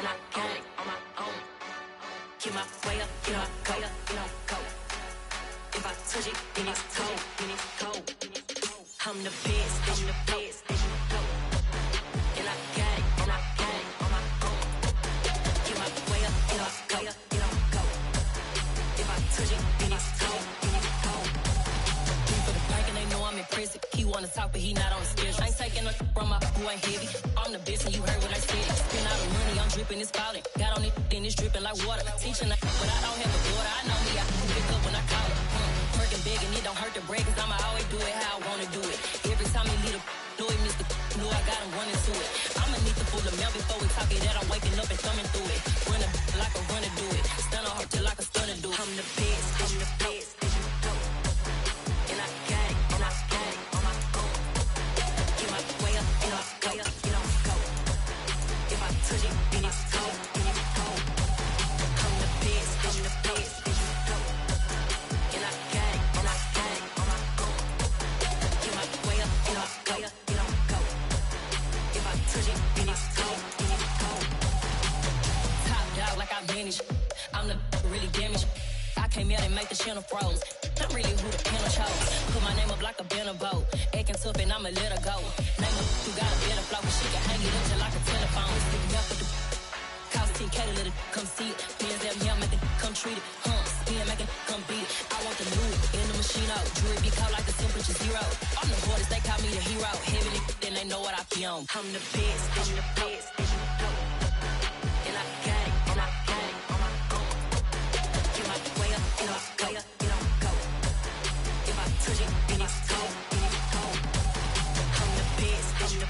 and I got it on my own. Get my way up, get my go, go. If I touch it, then it's cold, I'm the best, as you know. And I got it on my own. Get my way up, get my go. If I touch it, then it's cold, for the bank and they know I'm in prison. He wanna talk, but he not on the schedule. I ain't taking no from my boy heavy. I'm the best, and you heard what I said. Spend all the money, I'm dripping, it's falling. Got on it, then it's dripping like water. Teaching, but I don't have a daughter. I know me, I can pick up when I call it. Working big, and it don't hurt to break, cause I'ma always do it how I wanna do it. Every time he lead a know it, Mr. Know I got him running to it. I'ma need to pull the mail before we talk it that I'm waking up and thumbing through it. Run a like a runner do it. Stun on her till like a stunner do it. I'm the best, as you know. And I got it on my own. Get my way up, go. If I touch it, then it's cold, I'm the best, as you know. And I got it on my own. Get my way up, go. If I touch it, then it's cold, Top dog like I manage. I'm the really damaged. I came out and make the channel froze. I'm really who the panel chose. Put my name up like a banner boat. Acting tough and I'ma let her go. Name her who got a better flow. She can hang it up just like a telephone. Sticking up with the cost 10K to let it come see it. Bands that me, I make it come treat it. Spin, make it come beat it. I want the new in the machine out. Jewelry be called like the temperature zero. I'm the hardest, they call me the hero. Heavy, then they know what I be on. I'm the best, as you know. And I got it on my own. Get my way up, go. If I touch it, then it's cold, I'm the best, as you know.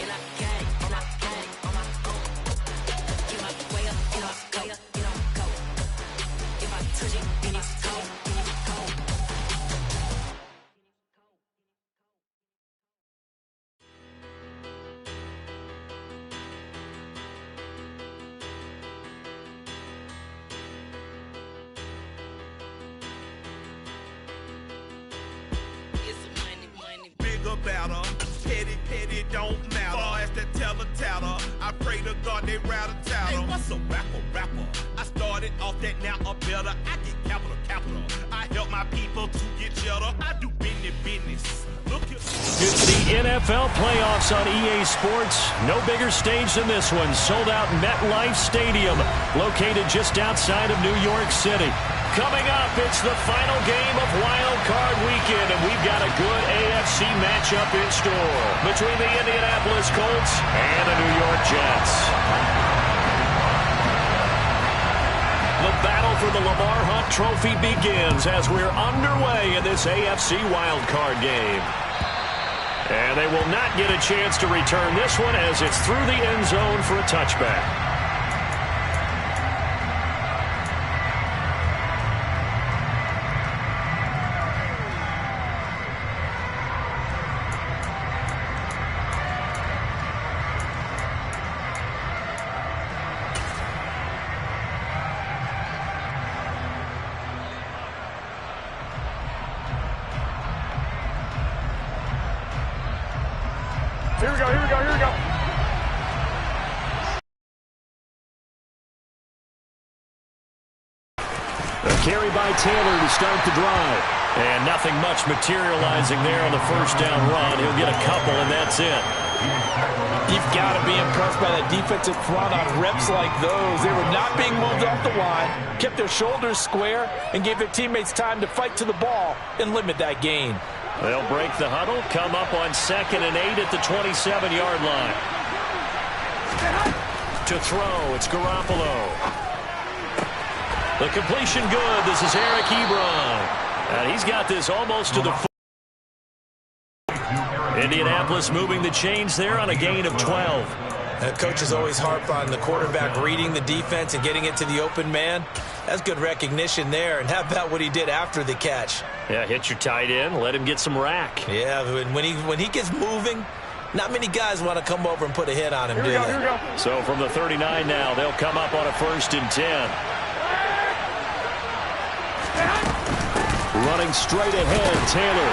And I got it on my own. Get my way up, go. If I touch it, then it's cold, Batter. Petty don't matter. Far as the teller, I pray to God they rattle tattle. Hey, what's a rapper? I started off that, now I'm better. I get capital. I help my people to get cheddar. I do business. Look at it's the NFL playoffs on EA Sports. No bigger stage than this one. Sold out MetLife Stadium, located just outside of New York City. Coming up, it's the final game of Wild Card Weekend, and we've got a good AFC matchup in store between the Indianapolis Colts and the New York Jets. The battle for the Lamar Hunt Trophy begins as we're underway in this AFC Wild Card game. And they will not get a chance to return this one as it's through the end zone for a touchback. Here we go. A carry by Taylor to start the drive. And nothing much materializing there on the first down run. He'll get a couple, and that's it. You've got to be impressed by that defensive front on reps like those. They were not being moved off the line, kept their shoulders square, and gave their teammates time to fight to the ball and limit that gain. They'll break the huddle, come up on 2nd and 8 at the 27-yard line. To throw, it's Garoppolo. The completion good. This is Eric Ebron. And he's got this almost to the Indianapolis moving the chains there on a gain of 12. Coaches always harp on the quarterback reading the defense and getting it to the open man. That's good recognition there. And how about what he did after the catch? Yeah, hit your tight end, let him get some rack. Yeah, when he gets moving, not many guys want to come over and put a hit on him, Here we go. So from the 39 now, they'll come up on a 1st and 10. Running straight ahead, Taylor.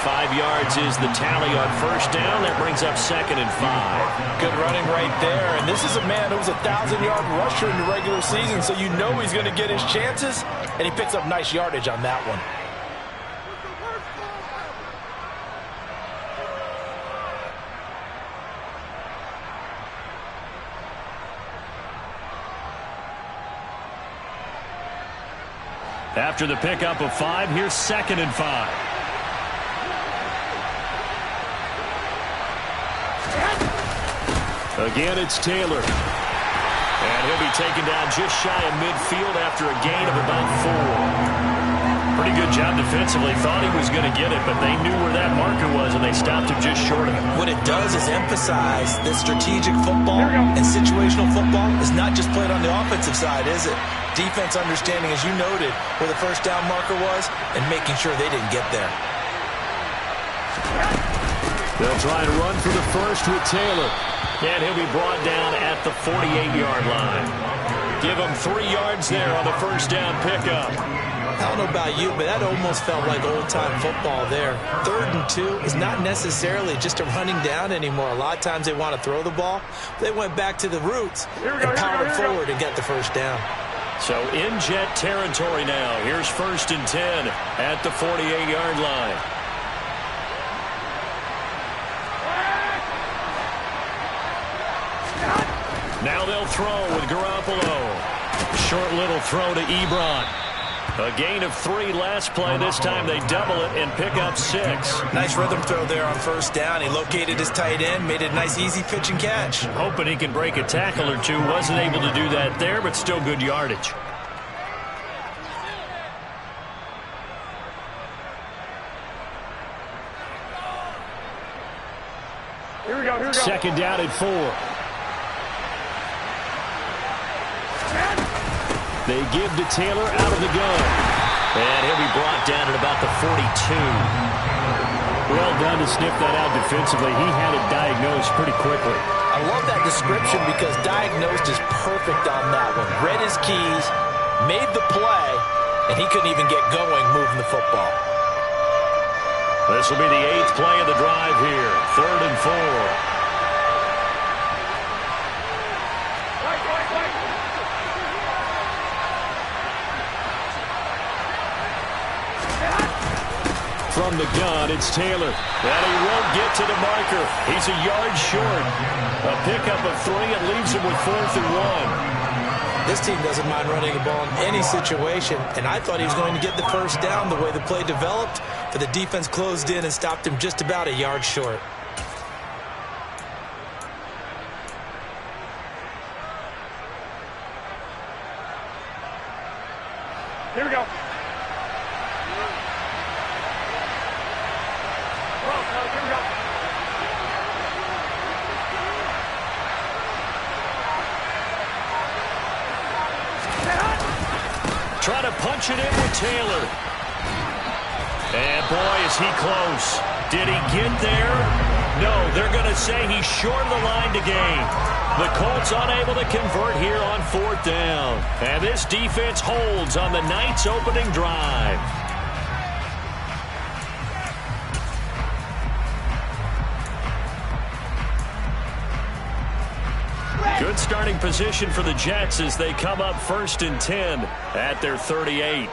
5 yards is the tally on first down. That brings up 2nd and 5. Good running right there. And this is a man who's a 1,000-yard rusher in the regular season, so you know he's going to get his chances, and he picks up nice yardage on that one. After the pickup of 5, here's 2nd and 5. Again, it's Taylor. And he'll be taken down just shy of midfield after a gain of about 4. Pretty good job defensively. Thought he was going to get it, but they knew where that marker was, and they stopped him just short of it. What it does is emphasize that strategic football and situational football is not just played on the offensive side, is it? Defense understanding, as you noted, where the first down marker was and making sure they didn't get there. They'll try and run for the first with Taylor. And he'll be brought down at the 48-yard line. Give him 3 yards there on the first down pickup. I don't know about you, but that almost felt like old-time football there. 3rd and 2 is not necessarily just a running down anymore. A lot of times they want to throw the ball. They went back to the roots and powered forward and got the first down. So in jet territory now. Here's 1st and 10 at the 48-yard line. Now they'll throw with Garoppolo. Short little throw to Ebron. A gain of 3 last play. This time they double it and pick up 6. Nice rhythm throw there on first down. He located his tight end, made it a nice easy pitch and catch. Hoping he can break a tackle or two. Wasn't able to do that there, but still good yardage. Here we go. 2nd down at 4. They give to Taylor out of the gun. And he'll be brought down at about the 42. Well done to sniff that out defensively. He had it diagnosed pretty quickly. I love that description because diagnosed is perfect on that one. Read his keys, made the play, and he couldn't even get going moving the football. This will be the 8th play of the drive here. 3rd and 4. From the gun, it's Taylor. And he won't get to the marker. He's a yard short. A pickup of 3. It leaves him with 4th and 1. This team doesn't mind running the ball in any situation, and I thought he was going to get the first down the way the play developed, but the defense closed in and stopped him just about a yard short. Here we go. Trying to punch it in with Taylor. And boy, is he close. Did he get there? No, they're going to say he's short of the line to gain. The Colts unable to convert here on 4th down. And this defense holds on the night's opening drive. Good starting position for the Jets as they come up 1st and 10 at their 38.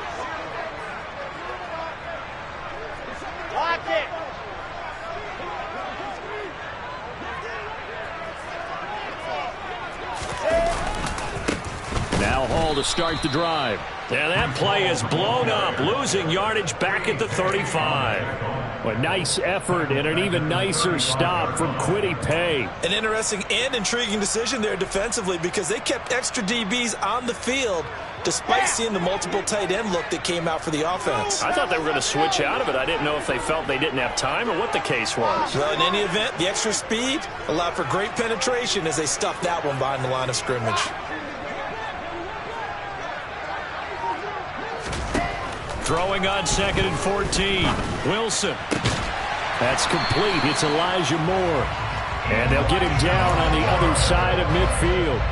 Now Hall to start the drive. And that play is blown up, losing yardage back at the 35. A nice effort and an even nicer stop from Kwity Paye. An interesting and intriguing decision there defensively because they kept extra DBs on the field despite seeing the multiple tight end look that came out for the offense. I thought they were going to switch out of it. I didn't know if they felt they didn't have time or what the case was. Well, in any event, the extra speed allowed for great penetration as they stuffed that one behind the line of scrimmage. Throwing on 2nd and 14. Wilson. That's complete. It's Elijah Moore. And they'll get him down on the other side of midfield.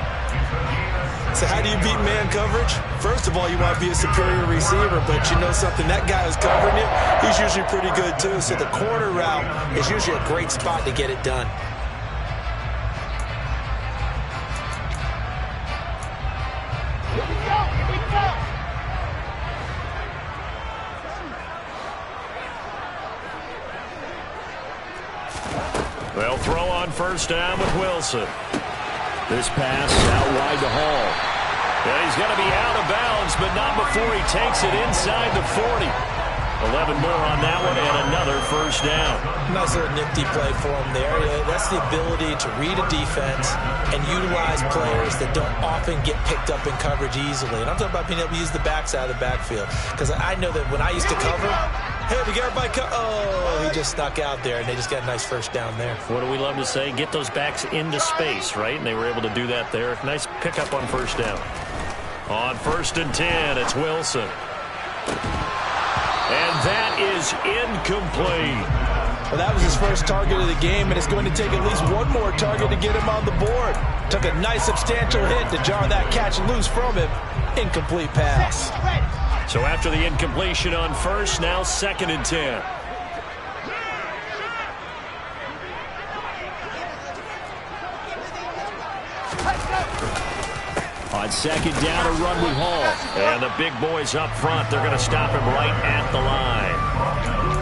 So how do you beat man coverage? First of all, you want to be a superior receiver, but you know something, that guy who's covering you, he's usually pretty good too. So the corner route is usually a great spot to get it done. They'll throw on first down with Wilson. This pass out wide to Hall. And he's going to be out of bounds, but not before he takes it inside the 40. 11 more on that one and another first down. Nice little nifty play for him there. That's the ability to read a defense and utilize players that don't often get picked up in coverage easily. And I'm talking about being able to use the backside of the backfield. Because I know that when I used to cover, hey, we got everybody he just snuck out there, and they just got a nice first down there. What do we love to say? Get those backs into space, right? And they were able to do that there. Nice pickup on first down. On 1st and 10, it's Wilson. And that is incomplete. Well, that was his first target of the game, and it's going to take at least one more target to get him on the board. Took a nice substantial hit to jar that catch loose from him. Incomplete pass. So after the incompletion on first, now 2nd and 10. On 2nd down, a run with Hall. And the big boys up front, they're going to stop him right at the line.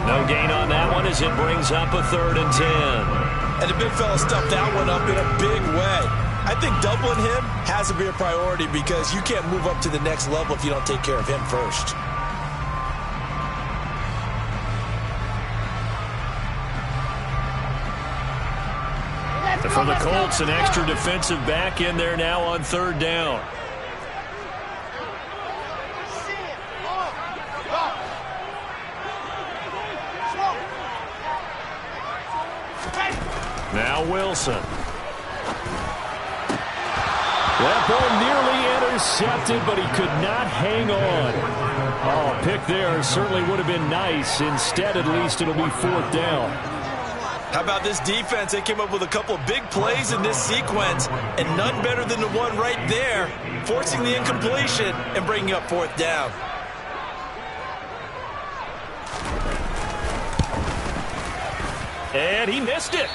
No gain on that one as it brings up a 3rd and 10. And the big fella stuffed that one up in a big way. I think doubling him has to be a priority because you can't move up to the next level if you don't take care of him first. For the Colts, an extra defensive back in there now on 3rd down. Now Wilson. That ball nearly intercepted, but he could not hang on. Oh, pick there certainly would have been nice. Instead, at least it'll be 4th down. How about this defense? They came up with a couple of big plays in this sequence, and none better than the one right there, forcing the incompletion and bringing up 4th down. And he missed it.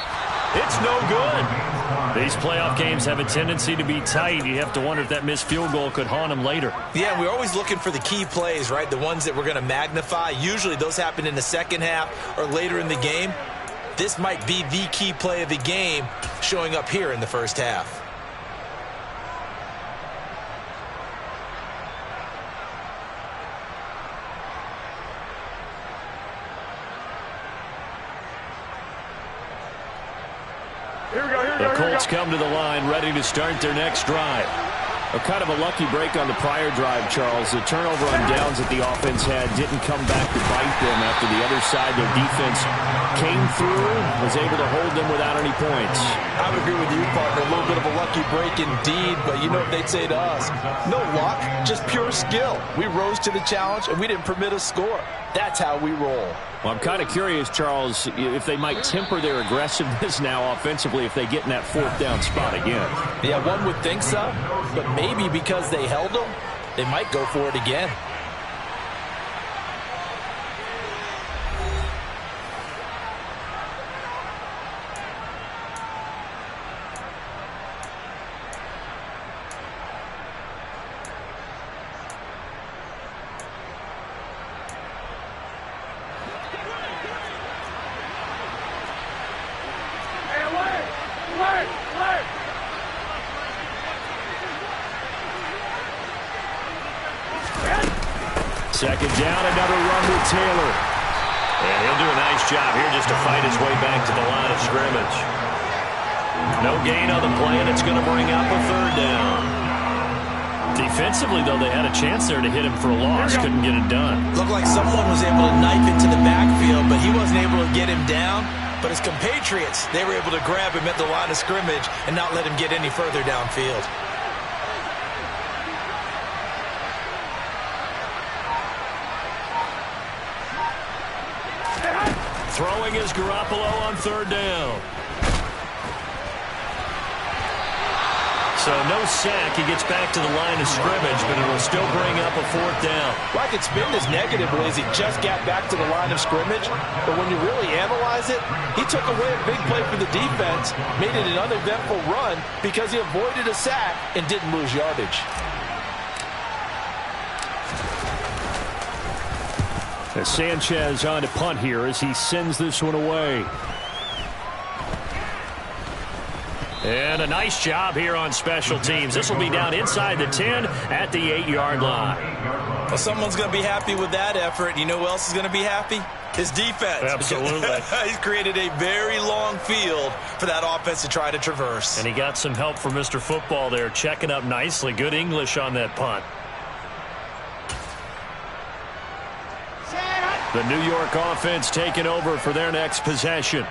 It's no good. These playoff games have a tendency to be tight. You have to wonder if that missed field goal could haunt him later. Yeah, we're always looking for the key plays, right? The ones that we're going to magnify. Usually those happen in the second half or later in the game. This might be the key play of the game showing up here in the first half. The Colts come to the line ready to start their next drive. Kind of a lucky break on the prior drive, Charles. The turnover on downs that the offense had didn't come back to bite them after the other side. Their defense came through, was able to hold them without any points. I would agree with you, partner. A little bit of a lucky break indeed, but you know what they'd say to us? No luck, just pure skill. We rose to the challenge, and we didn't permit a score. That's how we roll. Well, I'm kind of curious, Charles, if they might temper their aggressiveness now offensively if they get in that 4th down spot again. Yeah, one would think so, but maybe because they held them, they might go for it again. Second down, another run with Taylor. And he'll do a nice job here just to fight his way back to the line of scrimmage. No gain on the play, and it's going to bring up a 3rd down. Defensively, though, they had a chance there to hit him for a loss. Couldn't get it done. Looked like someone was able to knife into the backfield, but he wasn't able to get him down. But his compatriots, they were able to grab him at the line of scrimmage and not let him get any further downfield. Throwing is Garoppolo on 3rd down. So no sack. He gets back to the line of scrimmage, but it will still bring up a 4th down. Well, I could spin this negatively as he just got back to the line of scrimmage. But when you really analyze it, he took away a big play for the defense, made it an uneventful run because he avoided a sack and didn't lose yardage. As Sanchez on to punt here as he sends this one away. And a nice job here on special teams. This will be down inside the 10 at the 8-yard line. Well, someone's going to be happy with that effort. You know who else is going to be happy? His defense. Absolutely. He's created a very long field for that offense to try to traverse. And he got some help from Mr. Football there, checking up nicely. Good English on that punt. The New York offense taking over for their next possession.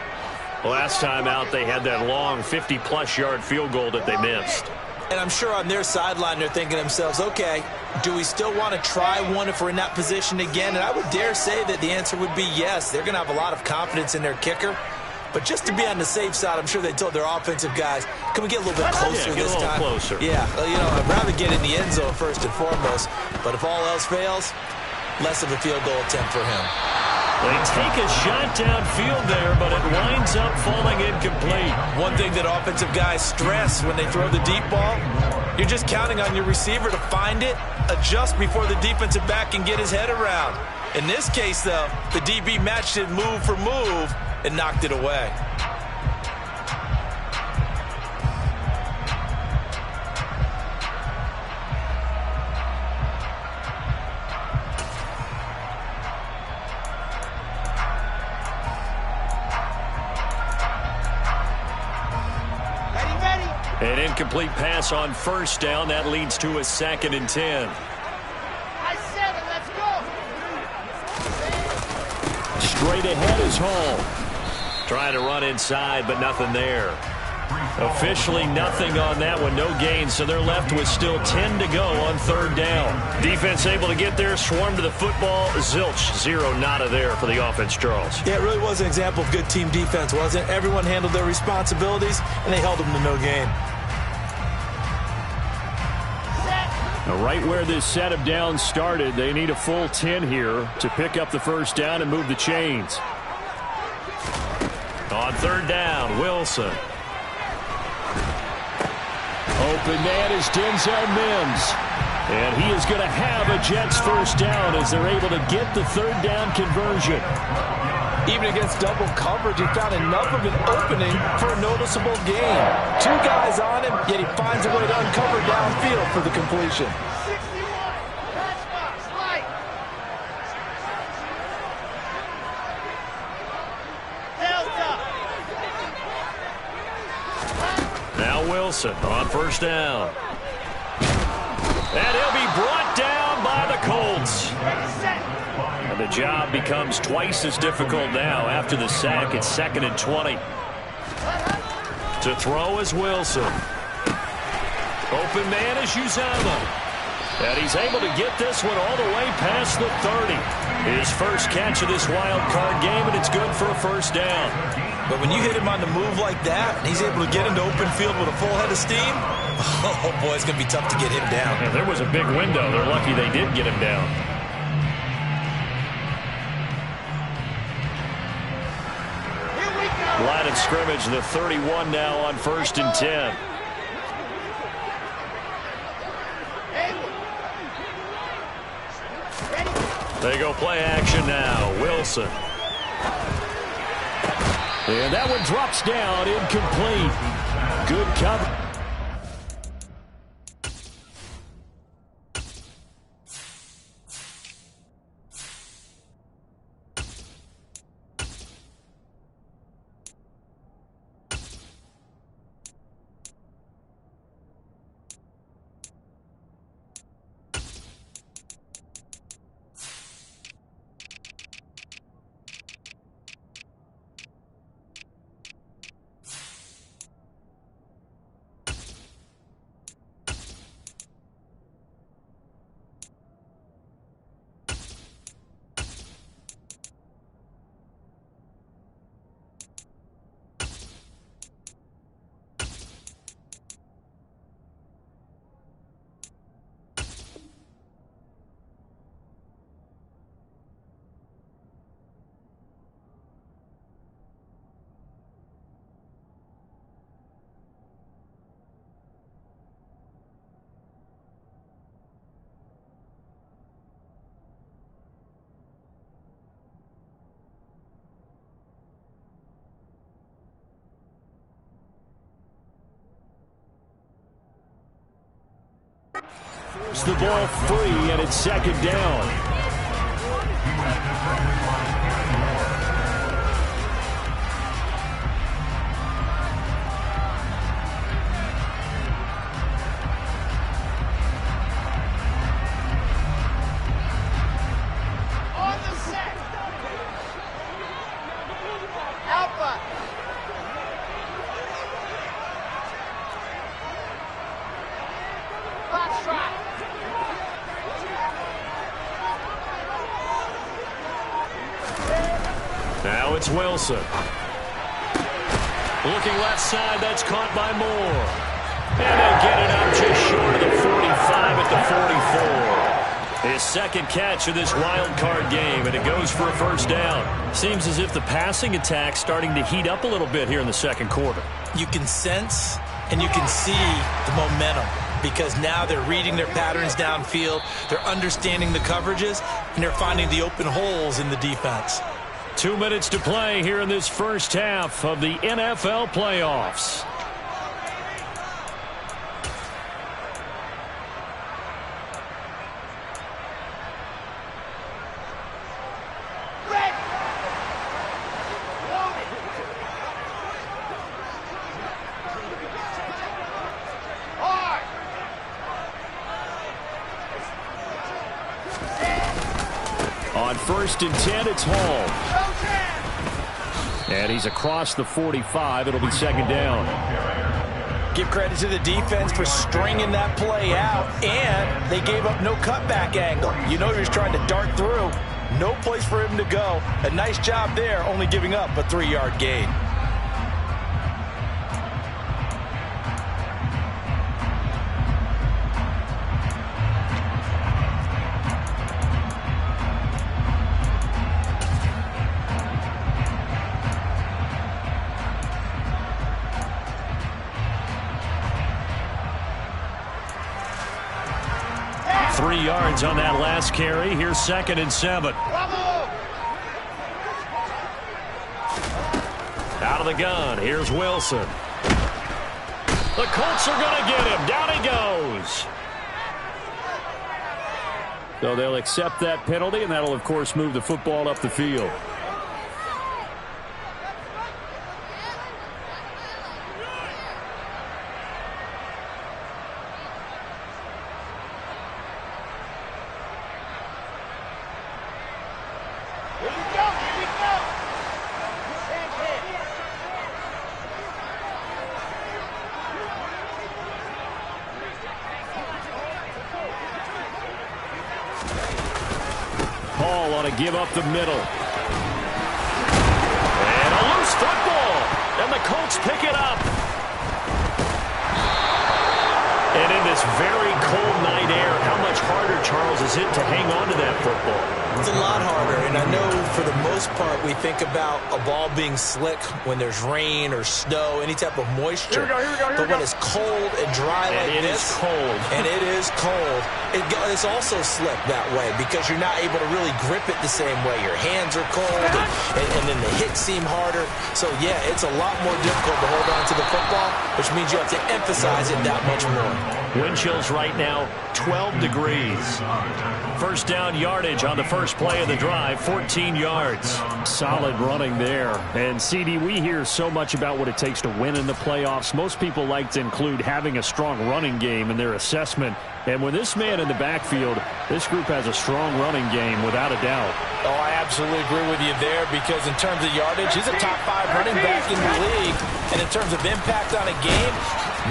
Last time out, they had that long 50-plus yard field goal that they missed. And I'm sure on their sideline, they're thinking to themselves, okay, do we still want to try one if we're in that position again? And I would dare say that the answer would be yes. They're going to have a lot of confidence in their kicker. But just to be on the safe side, I'm sure they told their offensive guys, can we get a little bit closer this time? Closer. Yeah, well, you know, I'd rather get in the end zone first and foremost. But if all else fails, less of a field goal attempt for him. They take a shot downfield there, but it winds up falling incomplete. One thing that offensive guys stress when they throw the deep ball, you're just counting on your receiver to find it, adjust before the defensive back can get his head around. In this case, though, the DB matched it move for move and knocked it away. An incomplete pass on 1st down. That leads to a 2nd and 10. Let's go. Straight ahead is Hall. Trying to run inside, but nothing there. Officially nothing on that one. No gain, so they're left with still 10 to go on 3rd down. Defense able to get there, swarm to the football. Zilch, 0 nada there for the offense, Charles. Yeah, it really was an example of good team defense, wasn't it? Everyone handled their responsibilities, and they held them to no gain. Now, right where this set of downs started, they need a full 10 here to pick up the 1st down and move the chains. On 3rd down, Wilson. Open man is Denzel Mims. And he is going to have a Jets 1st down as they're able to get the 3rd down conversion. Even against double coverage, he found enough of an opening for a noticeable gain. 2 guys on him, yet he finds a way to uncover downfield for the completion. 61. Pass box, light. Delta. Now Wilson on 1st down. And he'll be brought down by the Colts. And the job becomes twice as difficult now. After the sack, it's 2nd and 20. To throw is Wilson. Open man is Uzama. And he's able to get this one all the way past the 30. His first catch of this wild card game, and it's good for a 1st down. But when you hit him on the move like that, and he's able to get into open field with a full head of steam, oh boy, it's going to be tough to get him down. And there was a big window. They're lucky they did get him down. Line of scrimmage, the 31 now on 1st and 10. They go play action now. Wilson. And that one drops down, incomplete. Good cover. It's the ball free, and it's second down. On the set. Alpha. Foxtrot. Now it's Wilson. Looking left side, that's caught by Moore. And they'll get it up just short of the 45 at the 44. His second catch of this wild card game, and it goes for a first down. Seems as if the passing attack's starting to heat up a little bit here in the second quarter. You can sense and you can see the momentum because now they're reading their patterns downfield, they're understanding the coverages, and they're finding the open holes in the defense. 2 minutes to play here in this first half of the NFL playoffs. On 1st and 10, it's Hall. And he's across the 45. It'll be second down. Give credit to the defense for stringing that play out, and they gave up no cutback angle. You know he was trying to dart through. No place for him to go. A nice job there, only giving up a 3-yard gain. Yards on that last carry. Here's 2nd and 7. Out of the gun. Here's Wilson. The Colts are going to get him. Down he goes. So they'll accept that penalty, and that'll, of course, move the football up the field. Give up the middle. And a loose football. And the Colts pick it up. And in this very cold night air, how much harder, Charles, is it to hang on to that football? It's a lot harder, and I know for the most part we think about a ball being slick when there's rain or snow, any type of moisture. But when it's cold and dry like this, and it is cold, it's also slick that way because you're not able to really grip it the same way. Your hands are cold, and then the hits seem harder. So, yeah, it's a lot more difficult to hold on to the football, which means you have to emphasize it that much more. Wind chills right now, 12 degrees. First down yardage on the first play of the drive, 14 yards. Solid running there. And, CD, we hear so much about what it takes to win in the playoffs. Most people like to include having a strong running game in their assessment. And with this man in the backfield, this group has a strong running game without a doubt. Oh, I absolutely agree with you there because in terms of yardage, he's a top 5 running back in the league. And in terms of impact on a game,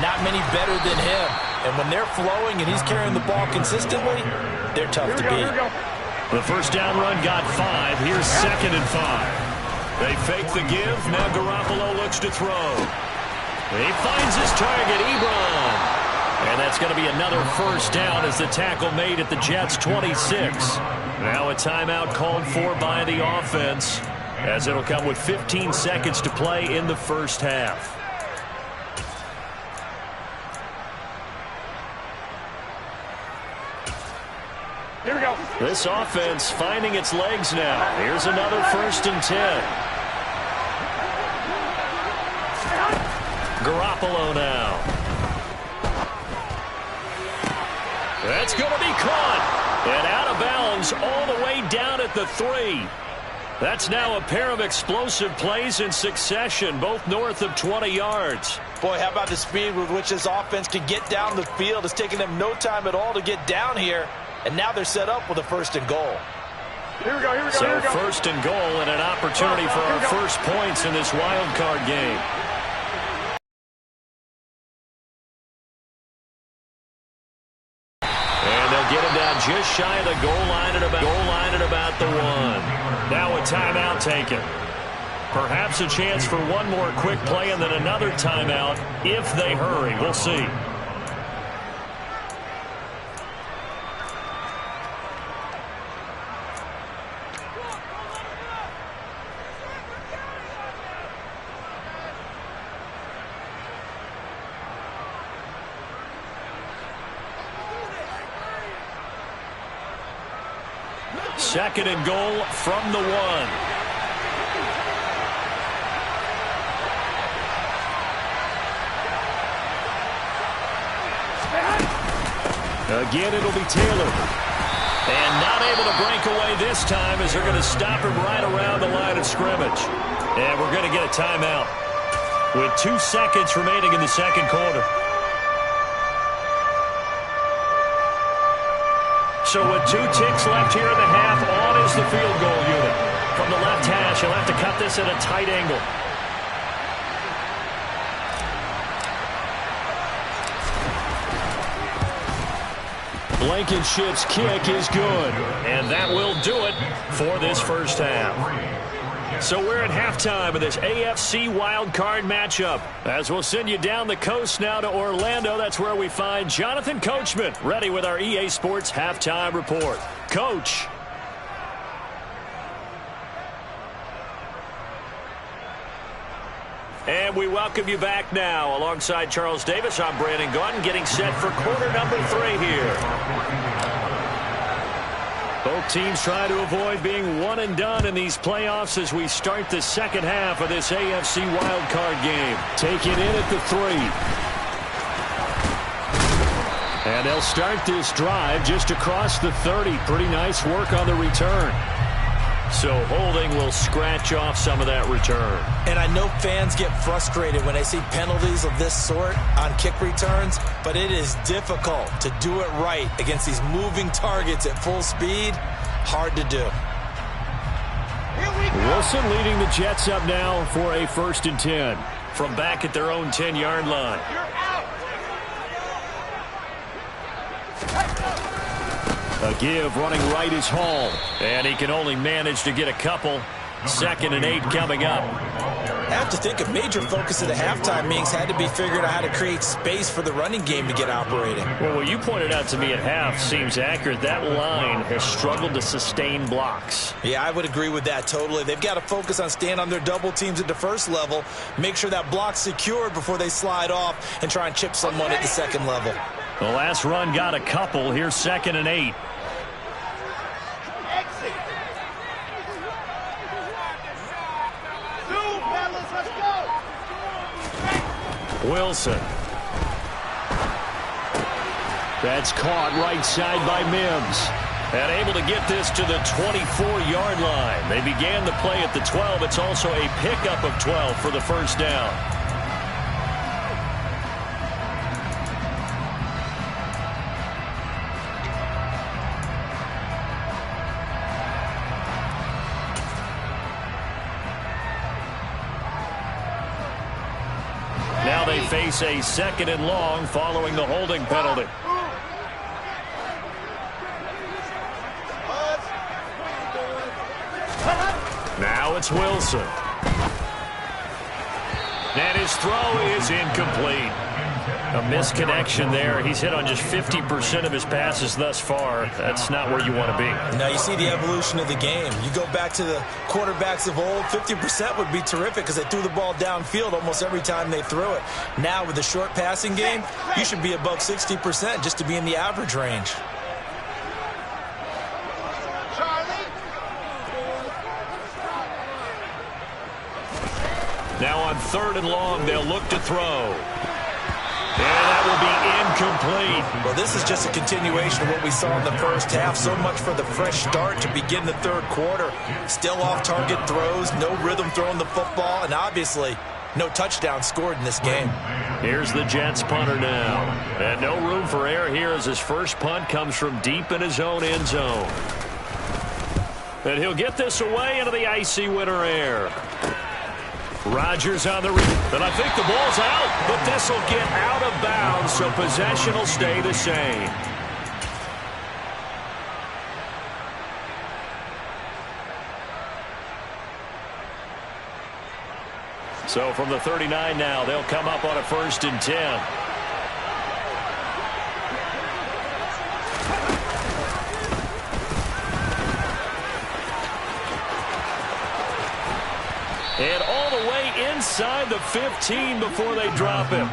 not many better than him. And when they're flowing and he's carrying the ball consistently, they're tough to beat. The first down run got 5. Here's 2nd and 5. They fake the give. Now Garoppolo looks to throw. He finds his target, Ebron. And that's going to be another first down as the tackle made at the Jets' 26. Now a timeout called for by the offense as it'll come with 15 seconds to play in the first half. Here we go. This offense finding its legs now. Here's another 1st and 10. Garoppolo now. That's going to be caught. And out of bounds all the way down at the 3. That's now a pair of explosive plays in succession, both north of 20 yards. Boy, how about the speed with which this offense can get down the field? It's taken them no time at all to get down here, and now they're set up with a 1st and goal. Here we go, here we go, So here we go. 1st and goal and an opportunity for our first points in this wild card game. And they'll get him down just shy of the goal line at about the 1. Now a timeout taken. Perhaps a chance for one more quick play and then another timeout if they hurry. We'll see. Second and goal from the 1. Again, it'll be Taylor. And not able to break away this time as they're going to stop him right around the line of scrimmage. And we're going to get a timeout with 2 seconds remaining in the second quarter. So with 2 ticks left here in the half, on is the field goal unit. From the left hash, he'll have to cut this at a tight angle. Blankenship's kick is good. And that will do it for this first half. So we're at halftime of this AFC wildcard matchup. As we'll send you down the coast now to Orlando, that's where we find Jonathan Coachman ready with our EA Sports halftime report. Coach. And we welcome you back now. Alongside Charles Davis, I'm Brandon Gaudin, getting set for quarter number 3 here. Both teams try to avoid being one and done in these playoffs as we start the second half of this AFC wildcard game. Take it in at the 3. And they'll start this drive just across the 30. Pretty nice work on the return. So holding will scratch off some of that return. And I know fans get frustrated when they see penalties of this sort on kick returns, but it is difficult to do it right against these moving targets at full speed. Hard to do. Wilson leading the Jets up now for a 1st and 10 from back at their own 10-yard line. A give running right is Hall. And he can only manage to get a couple. 2nd and 8 coming up. I have to think a major focus of the halftime meetings had to be figuring out how to create space for the running game to get operating. Well, what you pointed out to me at half seems accurate. That line has struggled to sustain blocks. Yeah, I would agree with that totally. They've got to focus on staying on their double teams at the first level, make sure that block's secured before they slide off and try and chip someone at the second level. The last run got a couple. Here's 2nd and 8. Wilson. That's caught right side by Mims. And able to get this to the 24-yard line. They began the play at the 12. It's also a pickup of 12 for the first down. Now they face a 2nd and long following the holding penalty. Now it's Wilson. And his throw is incomplete. A misconnection there. He's hit on just 50% of his passes thus far. That's not where you want to be. Now you see the evolution of the game. You go back to the quarterbacks of old, 50% would be terrific because they threw the ball downfield almost every time they threw it. Now with the short passing game, you should be above 60% just to be in the average range. Now on 3rd and long, they'll look to throw. And that will be incomplete. Well, this is just a continuation of what we saw in the first half. So much for the fresh start to begin the third quarter. Still off-target throws, no rhythm throwing the football, and obviously no touchdown scored in this game. Here's the Jets punter now. And no room for error here as his first punt comes from deep in his own end zone. And he'll get this away into the icy winter air. Rodgers on the read. And I think the ball's out, but this will get out of bounds, so possession will stay the same. So from the 39 now, they'll come up on a 1st and 10. And all the way inside the 15 before they drop him.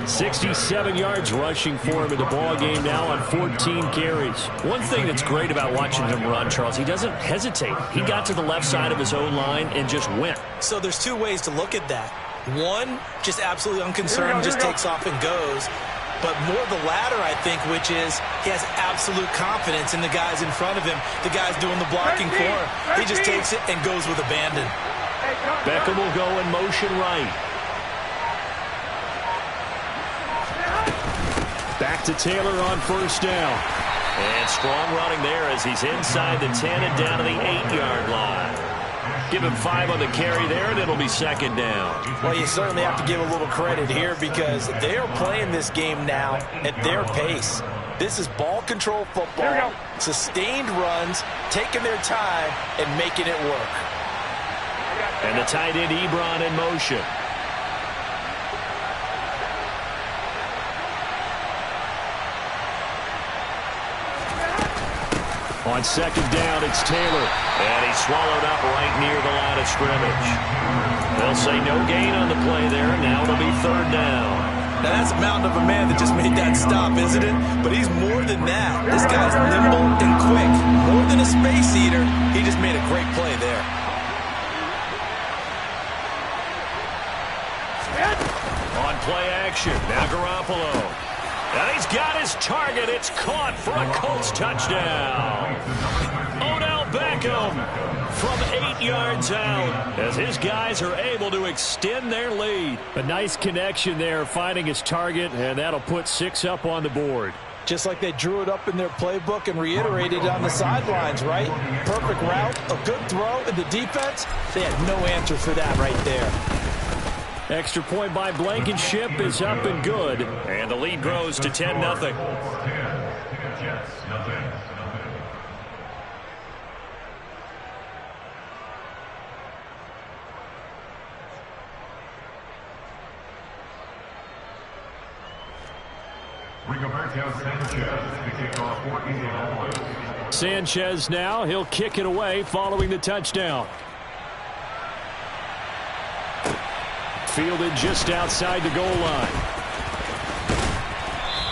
67 yards rushing for him in the ball game now on 14 carries. One thing that's great about watching him run, Charles, he doesn't hesitate. He got to the left side of his own line and just went. So there's two ways to look at that. One, just absolutely unconcerned, just takes off and goes. But more the latter, I think, which is he has absolute confidence in the guys in front of him, the guys doing the blocking for him. He just takes it and goes with abandon. Beckham will go in motion right. Back to Taylor on 1st down. And strong running there as he's inside the 10 and down to the 8-yard line. Give him 5 on the carry there, and it'll be 2nd down. Well, you certainly have to give a little credit here because they are playing this game now at their pace. This is ball control football, sustained runs, taking their time, and making it work. And the tight end Ebron in motion. On 2nd down, it's Taylor. And he's swallowed up right near the line of scrimmage. They'll say no gain on the play there. Now it'll be 3rd down. Now that's a mountain of a man that just made that stop, isn't it? But he's more than that. This guy's nimble and quick. More than a space eater, he just made a great play there. On play action, now Garoppolo. And he's got his target. It's caught for a Colts touchdown. Odell Beckham from 8 yards out as his guys are able to extend their lead. A nice connection there, finding his target, and that'll put 6 up on the board. Just like they drew it up in their playbook and reiterated on the sidelines, right? Perfect route, a good throw, and the defense, they had no answer for that right there. Extra point by Blankenship is up and good. And the lead grows to 10-0. Sanchez now, he'll kick it away following the touchdown. Fielded just outside the goal line.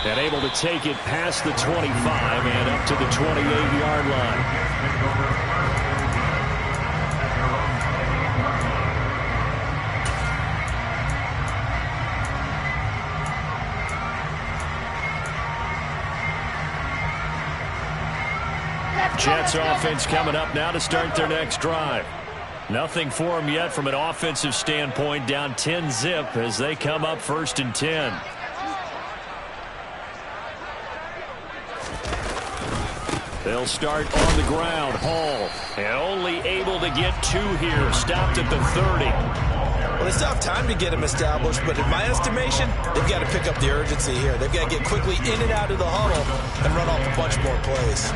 And able to take it past the 25 and up to the 28-yard line. Jets offense coming up now to start their next drive. Nothing for them yet from an offensive standpoint, down 10-zip as they come up 1st and 10. They'll start on the ground. Hall, and only able to get 2 here, stopped at the 30. Well, they still have time to get him established, but in my estimation, they've got to pick up the urgency here. They've got to get quickly in and out of the huddle and run off a bunch more plays.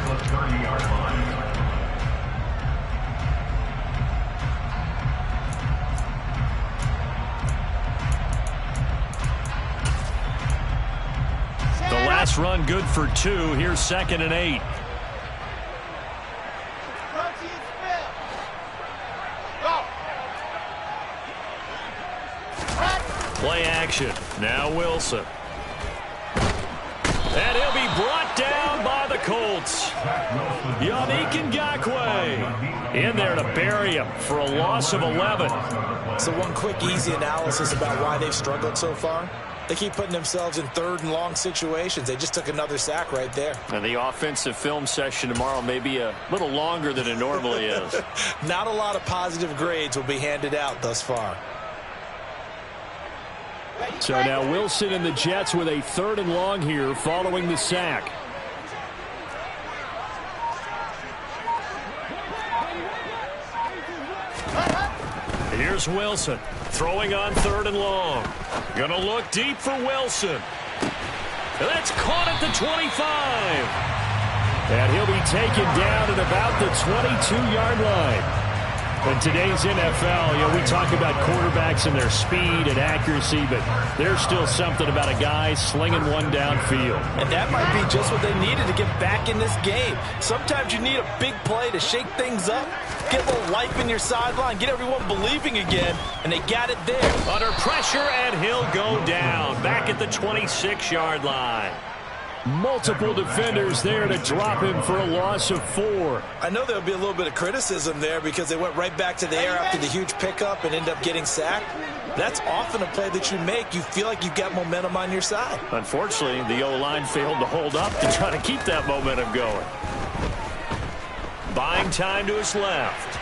The last run good for 2. Here's 2nd and 8. Play action. Now Wilson. And he'll be brought down by the Colts. Yannick Ngakoue in there to bury him for a loss of 11. So one quick, easy analysis about why they've struggled so far. They keep putting themselves in third and long situations. They just took another sack right there. And the offensive film session tomorrow may be a little longer than it normally is. Not a lot of positive grades will be handed out thus far. So now Wilson and the Jets with a 3rd and long here following the sack. Here's Wilson throwing on 3rd and long. Gonna look deep for Wilson. That's caught at the 25. And he'll be taken down at about the 22-yard line. In today's NFL, we talk about quarterbacks and their speed and accuracy, but there's still something about a guy slinging one downfield. And that might be just what they needed to get back in this game. Sometimes you need a big play to shake things up, get a little life in your sideline, get everyone believing again, and they got it there. Under pressure, and he'll go down back at the 26-yard line. Multiple defenders there to drop him for a loss of 4. I know there'll be a little bit of criticism there because they went right back to the air after the huge pickup and end up getting sacked. That's often a play that you make. You feel like you've got momentum on your side. Unfortunately, the O-line failed to hold up to try to keep that momentum going. Buying time to his left.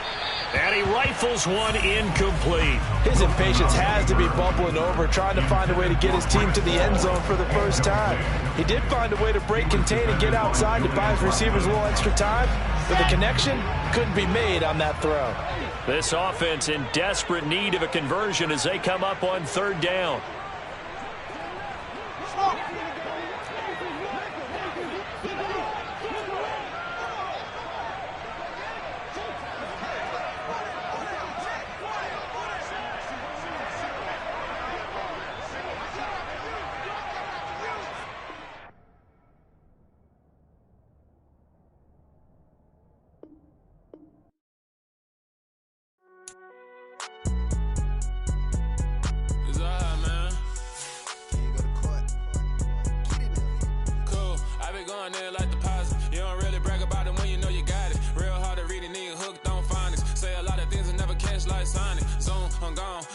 And he rifles one incomplete. His impatience has to be bubbling over, trying to find a way to get his team to the end zone for the first time. He did find a way to break, contain, and get outside to buy his receivers a little extra time, but the connection couldn't be made on that throw. This offense in desperate need of a conversion as they come up on 3rd down.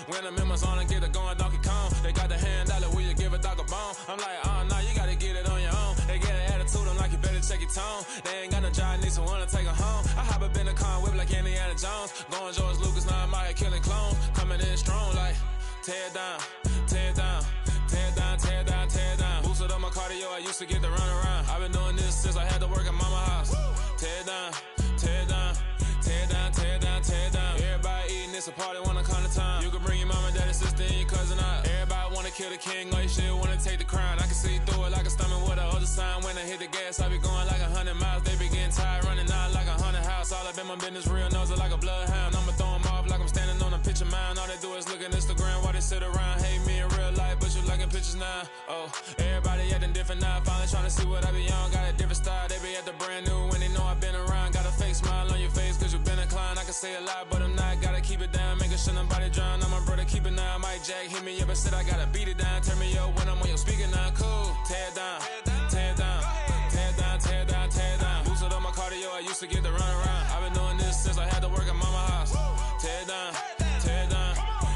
When I'm in my zone and get it going Donkey Kong. They got the hand dollar, will you give a dog a bone? I'm like, oh, no, you gotta get it on your own. They get an attitude, I'm like, you better check your tone. They ain't got no job, need someone to take her home. I hop up in the car, whip like Indiana Jones. Going George Lucas, now I'm out here killing clones. Coming in strong like, tear down, tear down, tear down, tear down, tear down. Boosted up my cardio, I used to get to run around. I've been doing this since I had to work at mama house. Tear down, tear down, tear down, tear down, tear down. Everybody eating, it's a party, wanna come to time. You can bring your mama, daddy, sister, and your cousin out. Everybody wanna kill the king, like shit, wanna take the crown. I can see through it like a stomach with a other sign. When I hit the gas, I be going like 100 miles. They be getting tired, running out like 100 house. All up in my business, real nose like a bloodhound. I'ma throw 'em off like I'm standing on a picture mound. All they do is look at Instagram while they sit around. Hate me in real life, but you liking pictures now. Oh, everybody acting different now. Finally trying to see what I be on. Got a different style, they be at the brand new when they know I've been around. Got a fake smile on your face cause you been inclined. I can say a lot, but I'm not. Gotta keep it down, making sure nobody drown. I'm my brother, keep it now. Mike Jack hit me up and said I gotta beat it down. Turn me up when I'm on your speaker now. Cool, tear down, tear down, tear down, tear down, tear down. Boosted up my cardio, I used to get to run around. I've been doing this since I had to work at mama house. Tear down, tear down,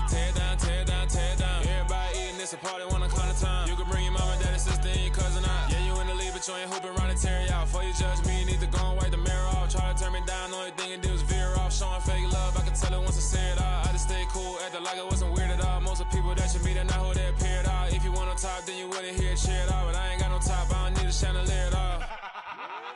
tear down, tear down, tear down. Everybody eating, it's a party, wanna come to time. You can bring your mama, daddy, sister, and your cousin out. Yeah, you in the lead, but you ain't hooping around and tear out. Before you judge me, you need to go and wipe the mirror off. Try to turn me down, only thing you do is veer off. Showing fake love, I can tell it once I say it all. I just stay cool, acting like I wasn't weird at all. Most of the people that you meet are not who they appear at all. If you want on top, then you wouldn't hear it cheer at all. But I ain't got no top, I don't need a chandelier at all.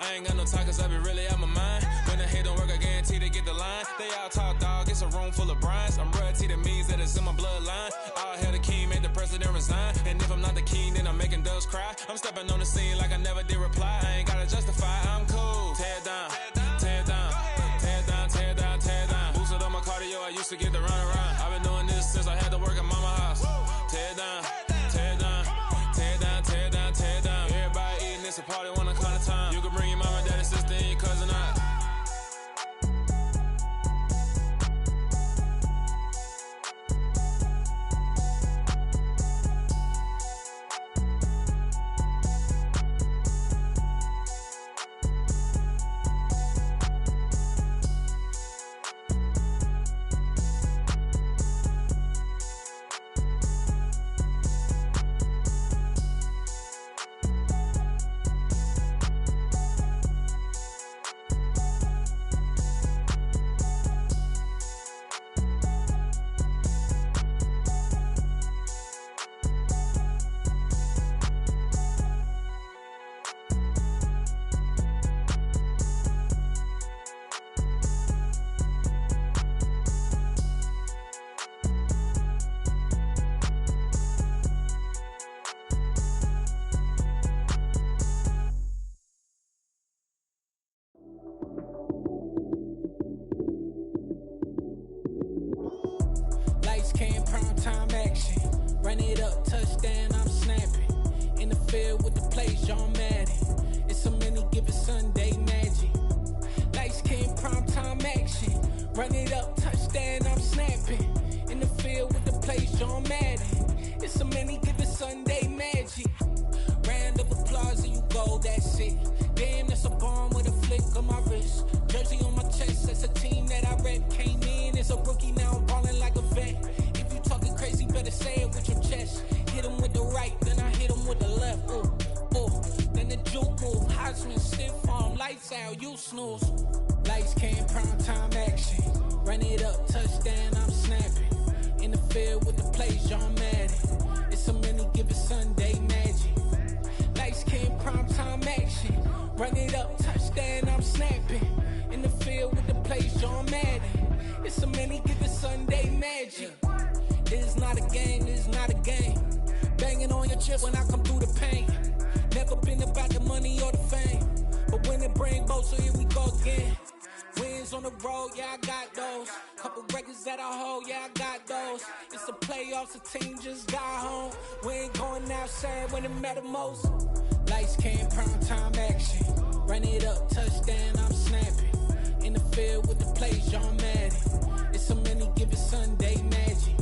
I ain't got no talk cause I be really out my mind. When the hate don't work, I guarantee they get the line. They all talk dog, it's a room full of brines. I'm royalty, that means that it's in my bloodline. All hail the king, made the president resign. And if I'm not the king, then I'm making doves cry. I'm stepping on the scene like I never did reply. I ain't gotta justify, I'm cool. Tear down, tear down, tear down, tear down, tear down. Boosted up my cardio, I used to get to run around. I've been doing this since I had to work at mama house. Tear down, tear down, tear down, tear down, tear down. Everybody eating, it's a party, wanna come to time. You can bring your mama, daddy, sister, and your cousin out. touchdown, I'm snapping. In the field with the plays, John Madden. It's a many given Sunday magic. Lights came primetime action. Run it up, touchdown, I'm snapping. In the field with the plays, John Madden. It's a many given Sunday magic. Round of applause and you go, that's it. Damn, that's a bomb with a flick on my wrist. Jersey on my chest, that's a team that I rep. Came in as a rookie, now I'm ballin' like a vet. If you talking crazy, better say it with your chest. Hit him with the right, then I hit him with the left. Then the juke move, Heisman, stiff arm, lights out, you snooze. Lights came, prime time action. Run it up, touchdown, I'm snapping. In the field with the plays, John Madden. It's a many given Sunday magic. Lights came, prime time action. Run it up, touchdown, I'm snapping. In the field with the plays, John Madden. It's a many given Sunday magic. It is not a game, it is not a game. Banging on your chest when I come through the pain. Never been about the money or the fame. But when it bring both, so here we go again. Wins on the road, yeah, I got those. Couple records that I hold, yeah, I got those. It's the playoffs, the team just got home. We ain't going outside when it matter most. Lights came, prime time action. Run it up, touchdown, I'm snapping. In the field with the plays, John Madden. It's a many given Sunday magic.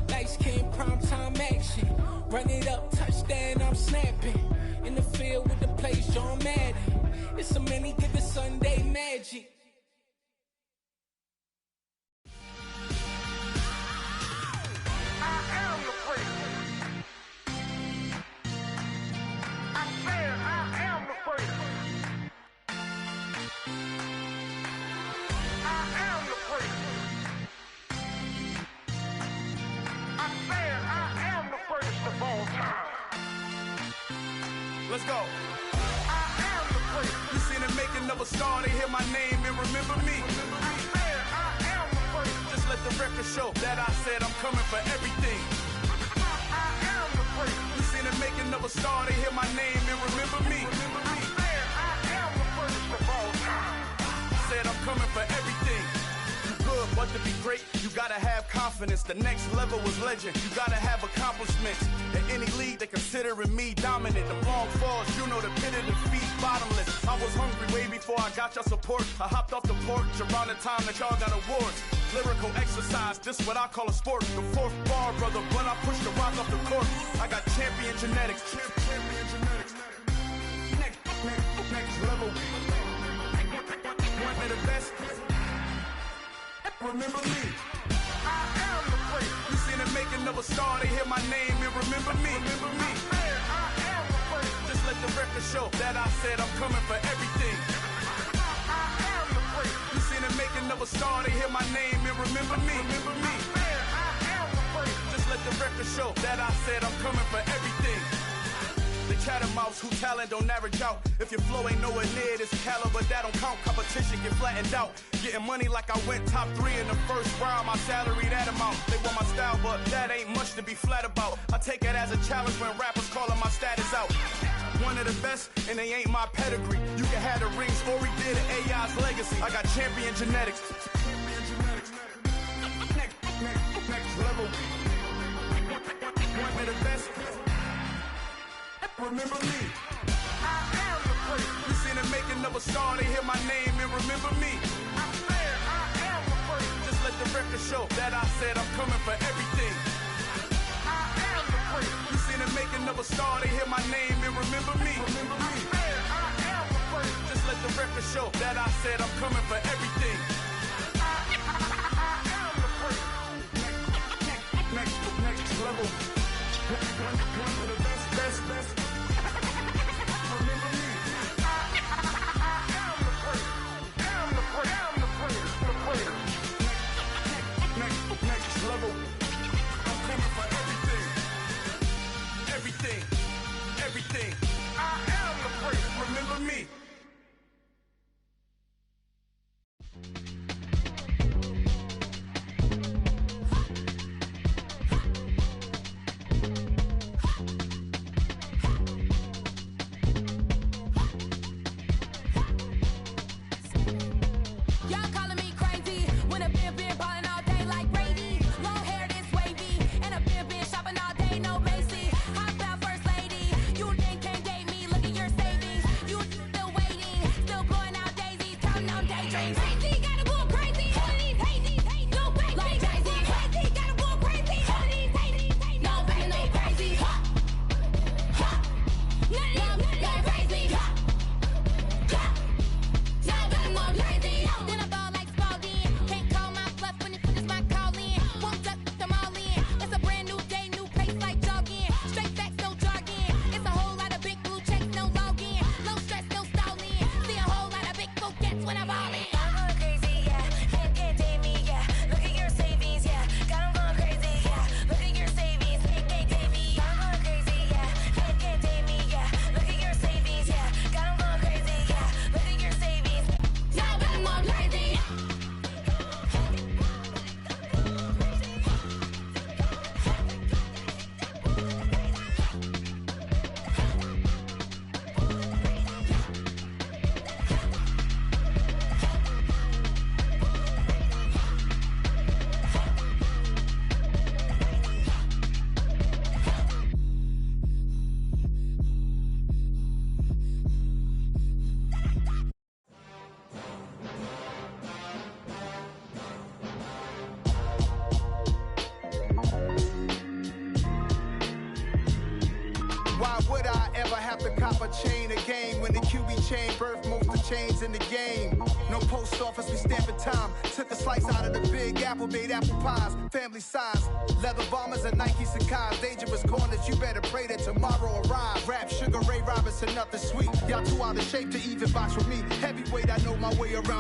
Lights came, prime time action. Run it up, touchdown, I'm snapping. In the field with the plays, John Madden. It's a many given Sunday magic. Let's go. You seen the making of a star, they hear my name and remember me. Just let the record show that I said I'm coming for everything. You seen the making of a star, they hear my name and remember me. Said I'm coming for everything. Good, but to be great, you gotta have confidence. The next level was legend. You gotta have accomplishments. In any league, they considering me dominant. The long falls, you know the pit of defeat, bottomless. I was hungry way before I got your support. I hopped off the porch around the time that y'all got awards. Lyrical exercise, this what I call a sport. The fourth bar, brother, when I push the rock off the court. I got champion genetics. Champion genetics. Next level. One of the best. Remember me. I am the great. You seen the making of a star, they hear my name and remember me. Remember me. I am the great. Just let the record show that I said I'm coming for everything. I am the great. You seen the making of a star, they hear my name and remember me. Remember me. I am the great. Just let the record show that I said I'm coming for everything. The chattermouths who talent don't average out. If your flow ain't nowhere near this caliber, that don't count. Competition get flattened out. Getting money like I went top 3 in the first round. My salary that amount. They want my style, but that ain't much to be flat about. I take it as a challenge when rappers calling my status out. One of the best, and they ain't my pedigree. You can have the rings, or we did an AI's legacy. I got champion genetics. Next level. One of the best. Remember me. I am the great. You seen the making of a star, they hear my name and remember me. I am the great. Just let the record show that I said I'm coming for everything. I am the great. You seen the making of a star, they hear my name and remember me. Remember me. I am the great. Just let the record show that I said I'm coming for everything. I am the great. Next level. One of the best. Next level. I'm coming for everything. Everything. I am the great. Remember me. Shopping all day, no Macy. copper chain a game. When the QB chain birth most of chains in the game. No post office, we stamping time. Took a slice out of the big apple, made apple pies. Family size, leather bombers and Nike Sacai's. Dangerous corners, you better pray that tomorrow arrives. Rap, Sugar Ray Robinson, nothing sweet. Y'all too out of shape to even box with me. Heavyweight, I know my way around.